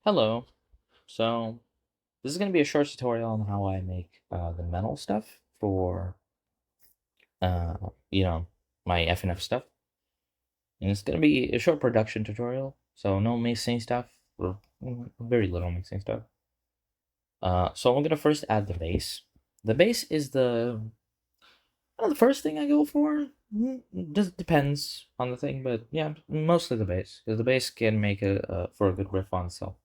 Hello. So this is going to be a short tutorial on how I make the metal stuff for uh, you know my FNF stuff, and it's going to be a short production tutorial. So no mixing stuff, or very little mixing stuff. So I'm going to first add the bass. The bass is the first thing I go for. Just depends on the thing, but yeah, mostly the bass because the bass can make for a good riff on itself.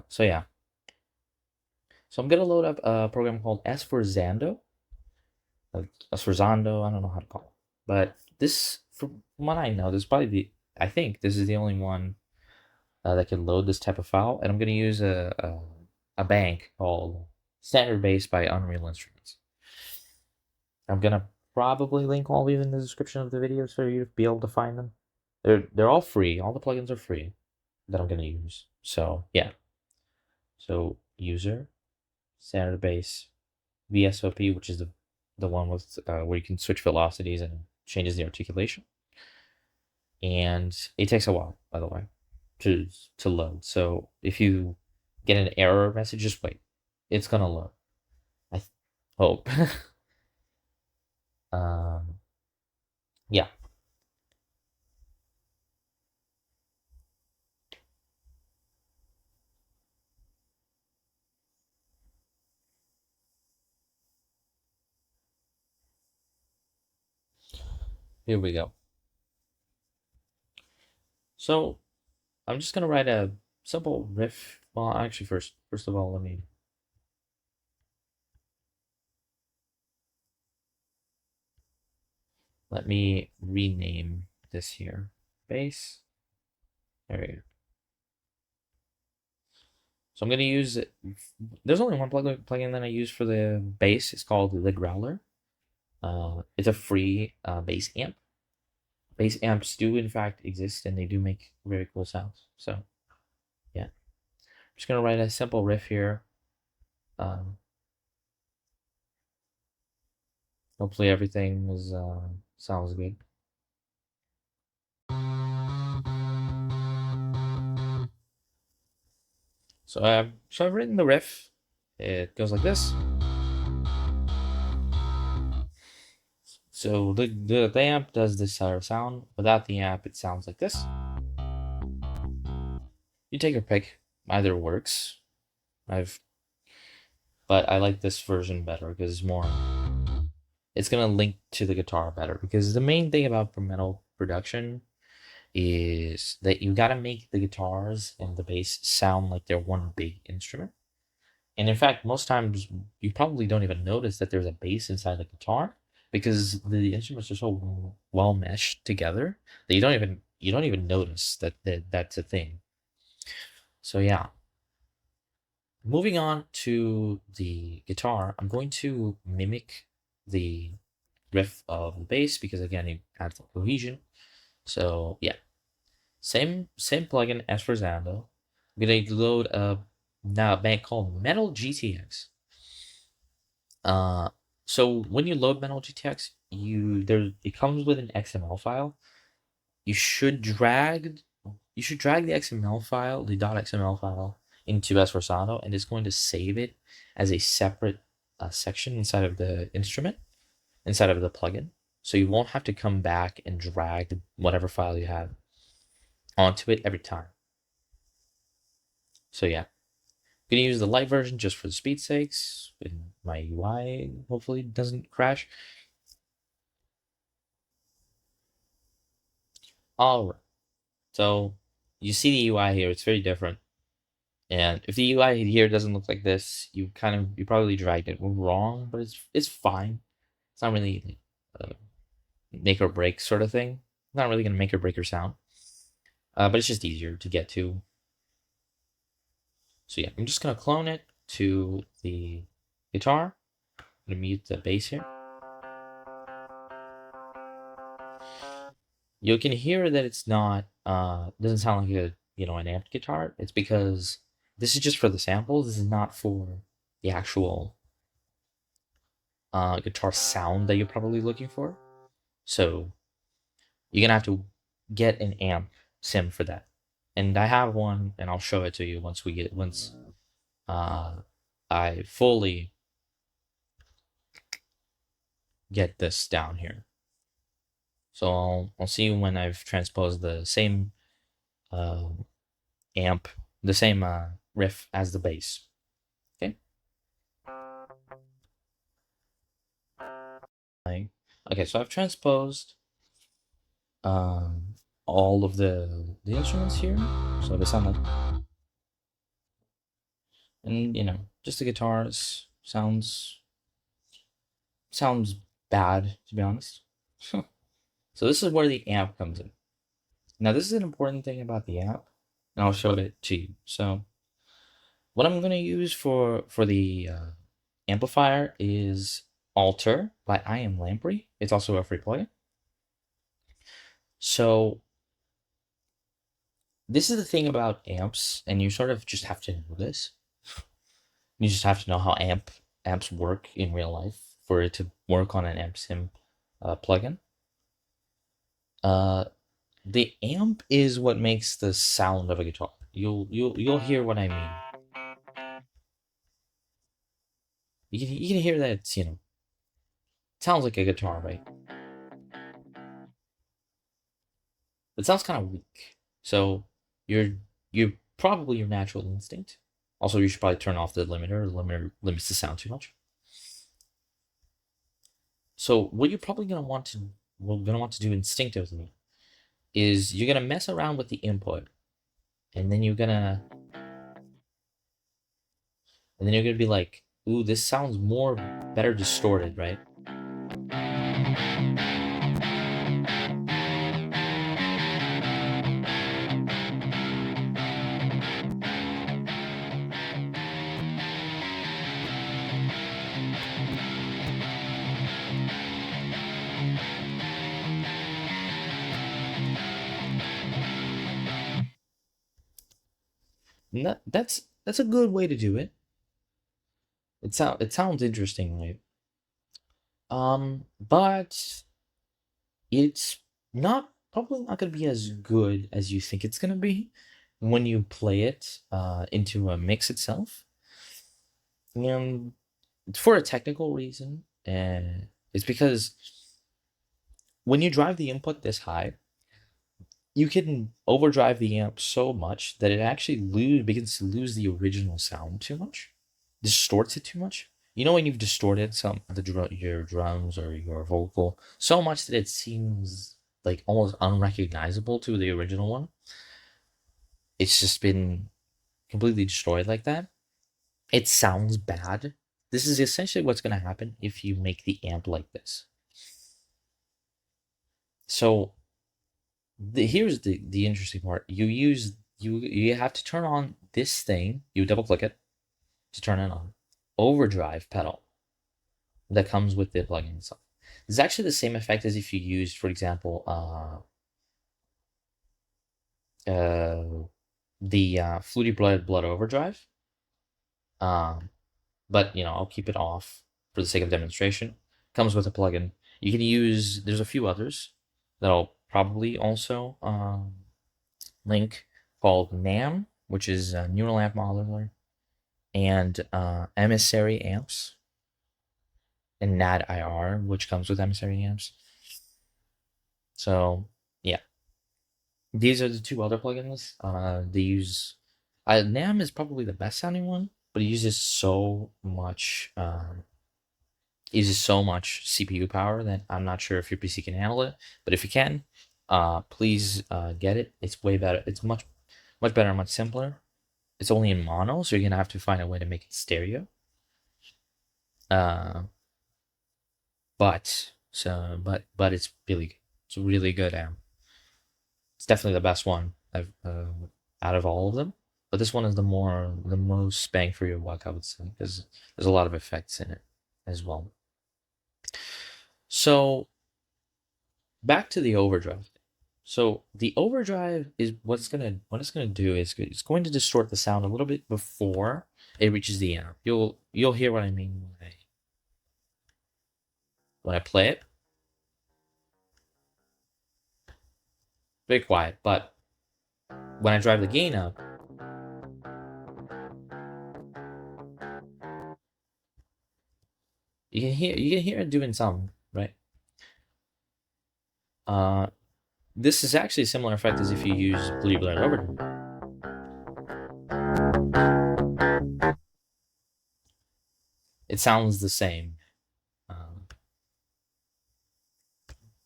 So yeah. So I'm gonna load up a program called sforzando. Sforzando, I don't know how to call it. But this, from what I know, this is probably I think this is the only one that can load this type of file. And I'm gonna use a bank called Standard Bass by Unreal Instruments. I'm gonna probably link all these in the description of the videos for you to be able to find them. They're all free. All the plugins are free that I'm gonna use. So yeah. So user Standard Bass VSOP, which is the one with where you can switch velocities and changes the articulation. And it takes a while, by the way, to load. So if you get an error message, just wait. It's gonna load. I hope. Yeah. Here we go. So I'm just gonna write a simple riff. Well, actually, first of all, let me rename this here. Bass. There we go. So I'm going to use, there's only one plugin that I use for the bass. It's called the Growler. It's a free bass amp. Bass amps do in fact exist and they do make very cool sounds. So yeah, I'm just going to write a simple riff here. Hopefully everything is sounds good. So I've written the riff. It goes like this. So the amp does this sort of sound. Without the amp, it sounds like this. You take your pick. Either works. But I like this version better because it's more. It's gonna link to the guitar better because the main thing about metal production is that you gotta make the guitars and the bass sound like they're one big instrument. And in fact, most times you probably don't even notice that there's a bass inside the guitar because the instruments are so well meshed together that you don't even notice that's a thing. So yeah. Moving on to the guitar, I'm going to mimic the riff of the bass because again it adds cohesion. So yeah. Same plugin as for Zando. I'm gonna load a bank called Metal GTX. So when you load Metal GTX, it comes with an XML file. You should drag the XML file, the .xml file, into sforzando, and it's going to save it as a separate section inside of the instrument, inside of the plugin. So you won't have to come back and drag whatever file you have onto it every time. So yeah, I'm gonna use the light version just for the speed sakes, and my UI hopefully doesn't crash. All right, so you see the UI here; it's very different. And if the UI here doesn't look like this, you probably dragged it wrong, but it's fine. It's not really like make or break sort of thing. It's not really gonna make or break your sound, but it's just easier to get to. So yeah, I'm just gonna clone it to the guitar. I'm gonna mute the bass here. You can hear that it's not doesn't sound like an amped guitar. It's because this is just for the sample. This is not for the actual guitar sound that you're probably looking for. So you're gonna have to get an amp sim for that. and I have one, and I'll show it to you once I fully get this down here. So I'll see you when I've transposed the same amp, the same riff as the bass. Okay. Okay, so I've transposed all of the instruments here, so they sound like, and just the guitars sounds bad, to be honest. So this is where the amp comes in. Now this is an important thing about the amp, and I'll show it to you. So what I'm going to use for the amplifier is Alter by I Am Lamprey. It's also a free plugin. So this is the thing about amps, and you sort of just have to know this. You just have to know how amps work in real life for it to work on an amp sim plugin. The amp is what makes the sound of a guitar. You'll hear what I mean. You can hear that it's, it sounds like a guitar, right? It sounds kind of weak. So you're probably your natural instinct. Also, you should probably turn off the limiter. The limiter limits the sound too much. So what you're probably gonna want to do instinctively is you're gonna mess around with the input, and then you're gonna be like, ooh, this sounds better distorted, right? And that's a good way to do it. It sounds interesting, right? But it's probably not gonna be as good as you think it's gonna be when you play it into a mix itself. And for a technical reason, and it's because when you drive the input this high, you can overdrive the amp so much that it actually begins to lose the original sound too much, distorts it too much. When you've distorted your drums or your vocal so much that it seems like almost unrecognizable to the original one. It's just been completely destroyed like that. It sounds bad. This is essentially what's going to happen if you make the amp like this. So here's the interesting part. You have to turn on this thing. You double click it to turn it on. Overdrive pedal that comes with the plugin itself. It's actually the same effect as if you used, for example, the Fluty Blood Overdrive. But I'll keep it off for the sake of demonstration. Comes with a plugin. You can use. There's a few others that I'll probably also link, called NAM, which is Neural Amp Modeler, and Emissary amps, and nadIR, which comes with Emissary amps. So yeah, these are the two other plugins. They use NAM is probably the best sounding one, but it uses so much CPU power that I'm not sure if your PC can handle it. But if you can, please get it. It's way better. It's much better, much simpler. It's only in mono, so you're gonna have to find a way to make it stereo. But it's really good. It's a really good amp. It's definitely the best one I've out of all of them. But this one is the most bang for your buck, I would say, because there's a lot of effects in it as well. So back to the overdrive. So the overdrive is what it's gonna do is it's going to distort the sound a little bit before it reaches the amp. You'll hear what I mean when I play it. Very quiet, but when I drive the gain up, you can hear it doing something, right? This is actually a similar effect as if you use Drive Overdrive. It sounds the same.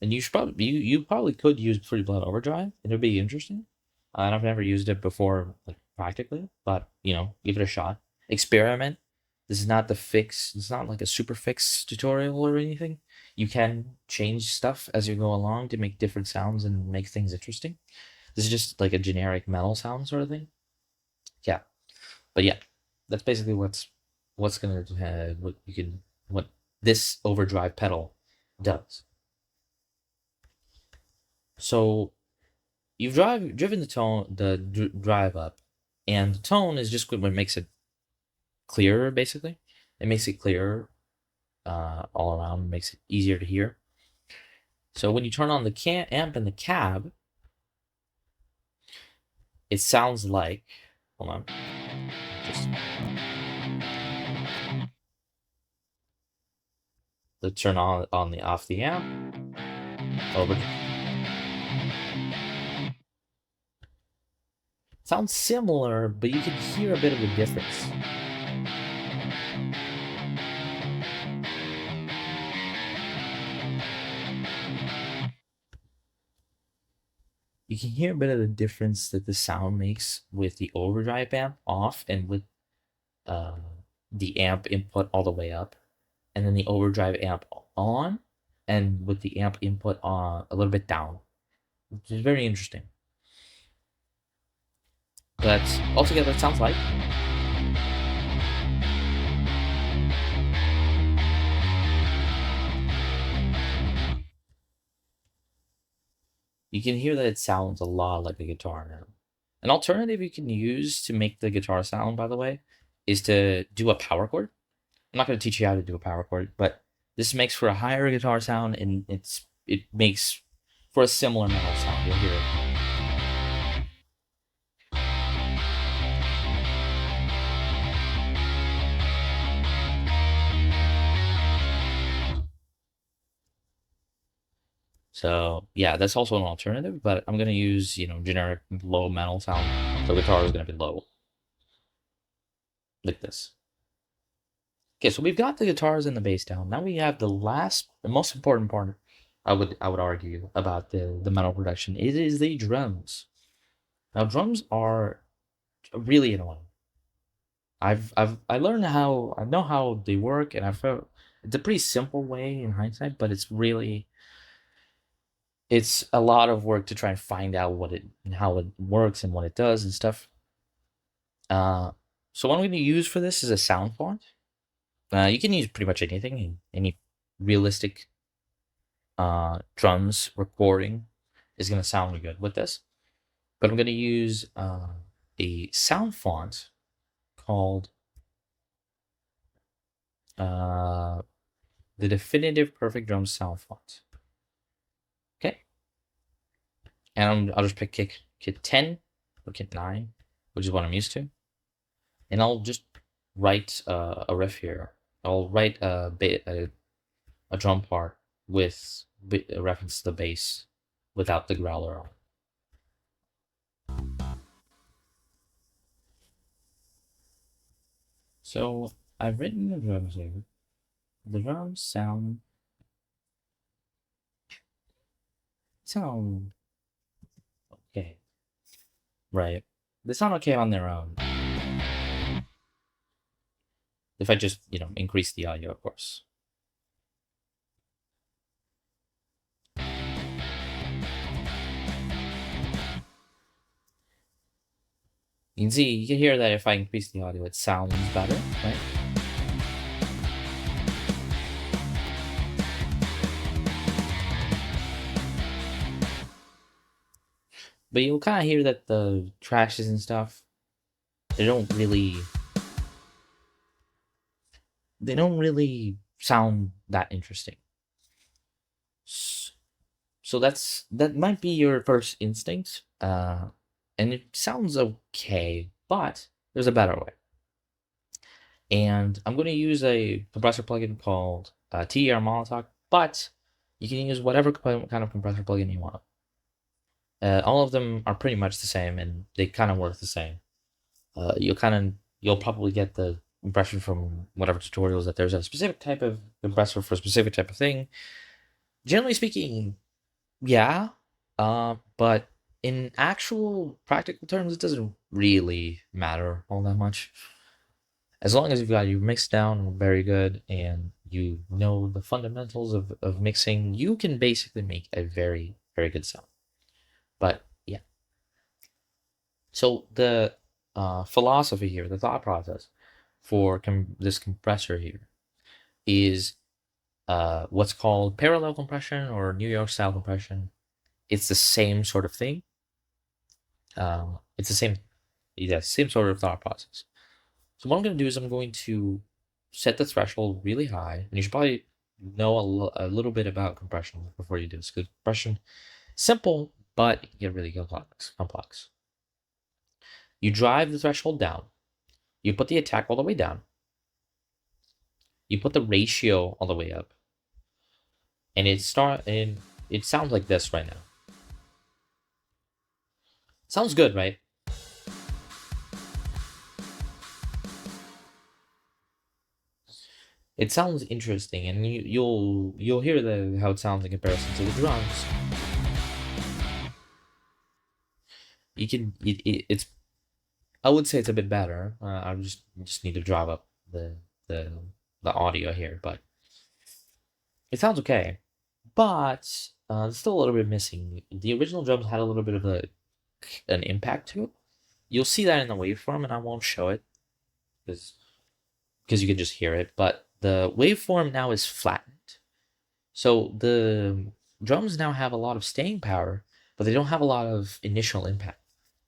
And you should probably you probably could use Drive Overdrive. It would be interesting. And I've never used it before, like practically, but you know, give it a shot. Experiment. This is not the fix. It's not like a super fix tutorial or anything. You can change stuff as you go along to make different sounds and make things interesting. This is just like a generic metal sound sort of thing. Yeah, but yeah, that's basically what's gonna what this overdrive pedal does. So you've driven the drive up, and the tone is just what makes it clearer. Basically, it makes it clearer all around, makes it easier to hear. So when you turn on the amp in the cab, it sounds like, hold on, just to turn on the off the amp over. Sounds similar, but you can hear a bit of a difference. You can hear a bit of the difference that the sound makes with the overdrive amp off and with uh, the amp input all the way up, and then the overdrive amp on, and with the amp input on a little bit down, which is very interesting. But altogether, it sounds like. You can hear that it sounds a lot like a guitar now. An alternative you can use to make the guitar sound, by the way, is to do a power chord. I'm not going to teach you how to do a power chord, but this makes for a higher guitar sound, and it makes for a similar metal sound. You'll hear it. So yeah, that's also an alternative, but I'm gonna use, you know, generic low metal sound. So guitar is gonna be low, like this. Okay, so we've got the guitars and the bass down. Now we have the most important part. I would argue about the metal production. It is the drums. Now drums are really annoying. I learned how I know how they work, and I felt it's a pretty simple way in hindsight, but it's a lot of work to try and find out how it works and what it does and stuff. So what I'm going to use for this is a sound font. You can use pretty much anything, any realistic drums recording is going to sound good with this. But I'm going to use a sound font called the Definitive Perfect Drum Sound Font. Okay. And I'll just pick kit 10 or kit 9, which is what I'm used to. And I'll just write a riff here. I'll write a drum part with a reference to the bass without the growler on. So I've written the drums here. The drums sound okay. Right. They sound okay on their own. If I just, you know, increase the audio, of course. You can hear that if I increase the audio, it sounds better, right? But you'll kind of hear that the trashes and stuff, they don't really sound that interesting. So that might be your first instinct. and it sounds okay, but there's a better way. And I'm going to use a compressor plugin called TER Molotok, but you can use whatever kind of compressor plugin you want. All of them are pretty much the same, and they kind of work the same. You'll probably get the impression from whatever tutorials that there's a specific type of compressor for a specific type of thing. Generally speaking, yeah, but in actual practical terms, it doesn't really matter all that much. As long as you've got your mix down very good and you know the fundamentals of mixing, you can basically make a very, very good sound. But yeah. So the philosophy here, the thought process for this compressor here is what's called parallel compression or New York style compression. It's the same sort of thing. It's the same sort of thought process. So what I'm going to do is I'm going to set the threshold really high, and you should probably know a little bit about compression before you do this. Because compression, simple, but it can get really complex. You drive the threshold down. You put the attack all the way down. You put the ratio all the way up, and it sounds like this right now. Sounds good, right? It sounds interesting, and you'll hear how it sounds in comparison to the drums. It's I would say it's a bit better. I just need to drive up the audio here, but it sounds okay. But it's still a little bit missing. The original drums had a little bit of an impact to it. You'll see that in the waveform, and I won't show it because you can just hear it. But the waveform now is flattened. So the drums now have a lot of staying power, but they don't have a lot of initial impact.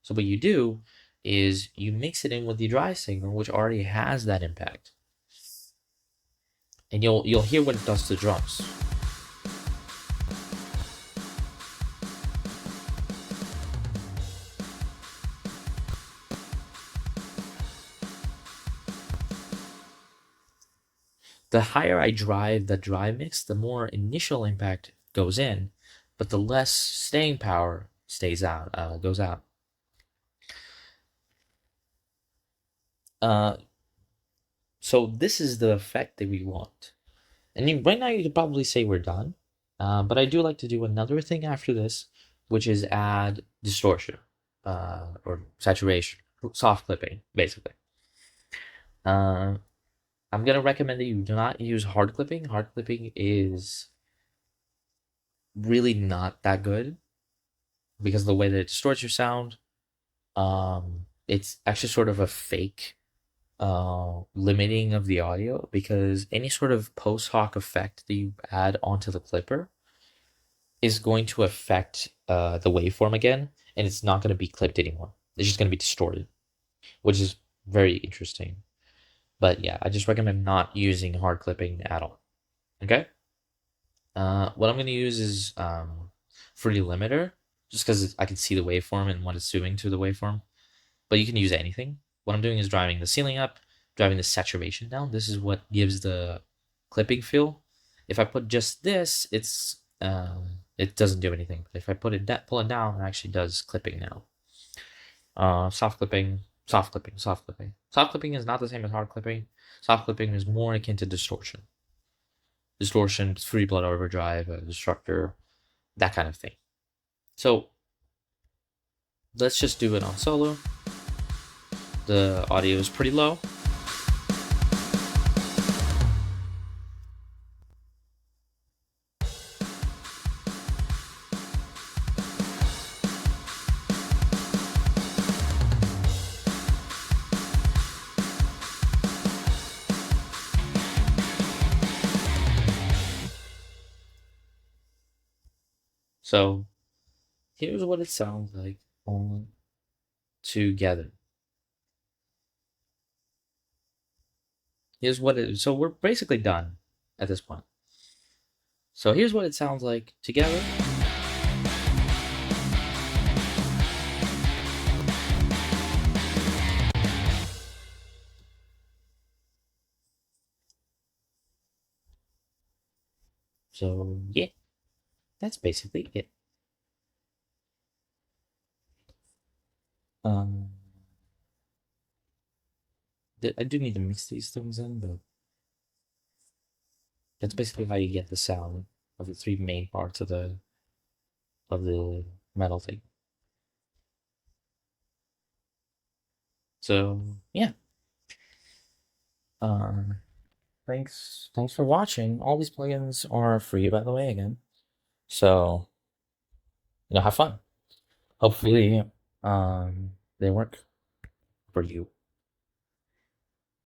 So what you do is you mix it in with the dry signal, which already has that impact. And you'll hear what it does to the drums. The higher I drive the dry mix, the more initial impact goes in, but the less staying power goes out. So this is the effect that we want. And right now you could probably say we're done, but I do like to do another thing after this, which is add distortion or saturation, soft clipping, basically. I'm going to recommend that you do not use hard clipping. Hard clipping is really not that good because of the way that it distorts your sound. It's actually sort of a fake limiting of the audio because any sort of post hoc effect that you add onto the clipper is going to affect the waveform again, and it's not going to be clipped anymore. It's just going to be distorted, which is very interesting. But yeah, I just recommend not using hard clipping at all. Okay? What I'm going to use is Fruity Limiter, just because I can see the waveform and what it's doing to the waveform. But you can use anything. What I'm doing is driving the ceiling up, driving the saturation down. This is what gives the clipping feel. If I put just this, it doesn't do anything. But if I pull it down, it actually does clipping now. Soft clipping. Soft clipping. Soft clipping is not the same as hard clipping. Soft clipping is more akin to distortion. Distortion, free blood overdrive, destructor, that kind of thing. So let's just do it on solo. The audio is pretty low. So here's what it sounds like all together. So we're basically done at this point. So here's what it sounds like together. So yeah, that's basically it. Um, I do need to mix these things in, but that's basically how you get the sound of the three main parts of the metal thing. So yeah. Um, thanks for watching. All these plugins are free, by the way, again. So have fun. Hopefully, they work for you.